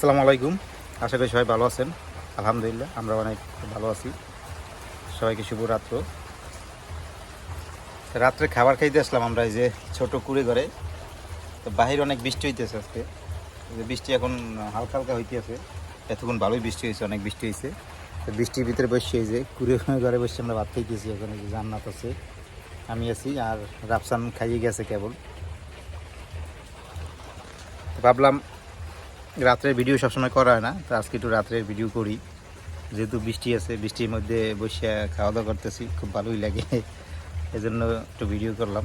আসসালামু আলাইকুম। আশা করি সবাই ভালো আছেন। আলহামদুলিল্লাহ আমরা অনেক ভালো আছি। সবাইকে শুভরাত্র। রাত্রে খাবার খাইতে আসলাম আমরা এই যে ছোট কুড়ে ঘরে। তো বাহিরে অনেক বৃষ্টি হইতেছে আজকে। এই যে বৃষ্টি এখন হালকা হালকা হইতেছে। এতক্ষণ ভালোই বৃষ্টি হয়েছে, অনেক বৃষ্টি হয়েছে। তো বৃষ্টির ভিতরে বসে এই যে কুড়ে ঘরে বসে আমরা ভাত খাইতেছি। ওখানে যে জান্নাত আছে, আমি আছি, আর রাফসান খাইয়ে গেছে কেবল। তো ভাবলাম রাত্রের ভিডিও সবসময় করা হয় না, তো আজকে একটু রাত্রের ভিডিও করি। যেহেতু বৃষ্টি আছে, বৃষ্টির মধ্যে বসে খাওয়া দাওয়া করতেছি, খুব ভালোই লাগে, এজন্য একটু ভিডিও করলাম।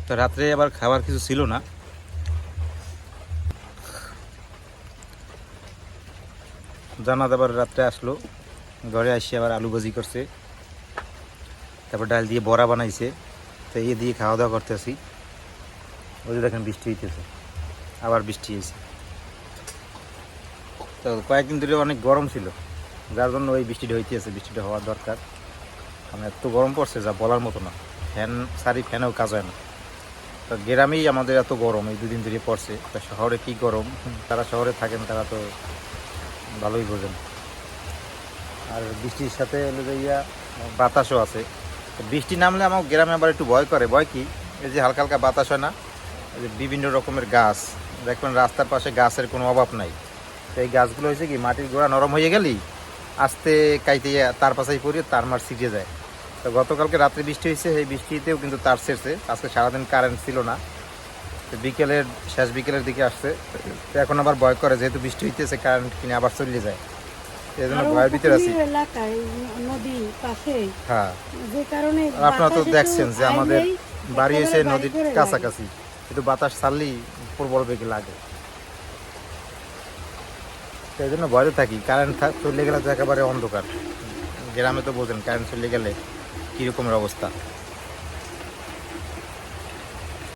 তো রাত্রে আবার খাবার কিছু ছিল না, জানাত আবার রাত্রে আসলো, ঘরে আসি আবার আলু ভাজি করছে, তারপর ডাল দিয়ে বড়া বানাইছে। তো এই দিয়ে খাওয়া দাওয়া করতেছি। ওই যে দেখেন বৃষ্টি হইতেছে, আবার বৃষ্টি হয়েছে। তো কয়েকদিন ধরে অনেক গরম ছিল, যার জন্য ওই বৃষ্টিটা হইতেছে। বৃষ্টিটা হওয়ার দরকার, কারণ এত গরম পড়ছে যা বলার মতো না। ফ্যান সারি, ফ্যানেও কাজ হয় না। তো গ্রামেই আমাদের এত গরম এই দুদিন ধরে পড়ছে। তো শহরে কি গরম, তারা শহরে থাকেন, তারা তো ভালোই বোঝেন। আর বৃষ্টির সাথে হলো যে বাতাসও আছে। তো বৃষ্টি নামলে আমার গ্রামে আবার একটু ভয় করে। ভয় কি, এই যে হালকা হালকা বাতাস হয় না, এই যে বিভিন্ন রকমের গাছ দেখবেন রাস্তার পাশে, গাছের কোনো অভাব নাই। তো এই গাছগুলো হয়েছে কি, মাটির গোড়া নরম হয়ে গেলেই আস্তে কাইতে তার পাশেই পড়ে তার মার ছিটে যায়। তো গতকালকে রাত্রে বৃষ্টি হয়েছে, এই বৃষ্টিতেও কিন্তু তার ছেড়ছে। আজকে সারাদিন কারেন্ট ছিল না, তো বিকেলের শেষ বিকেলের দিকে আসছে। তো এখন আবার ভয় করে, যেহেতু বৃষ্টি হইতেছে কারেন্ট কিনে আবার চলে যায়, এই জন্য ভয়ের ভিতরে আছি। হ্যাঁ, আপনারা তো দেখছেন যে আমাদের বাড়ি এসে নদীর কাছাকাছি, কিন্তু বাতাস ছাড়লেই প্রবল বেগে লাগে। সেই জন্য ভয়তে থাকি। কারেন্ট চলে গেলে তো একেবারে অন্ধকার। গ্রামে তো বোঝেন কারেন্ট চলে গেলে কীরকমের অবস্থা।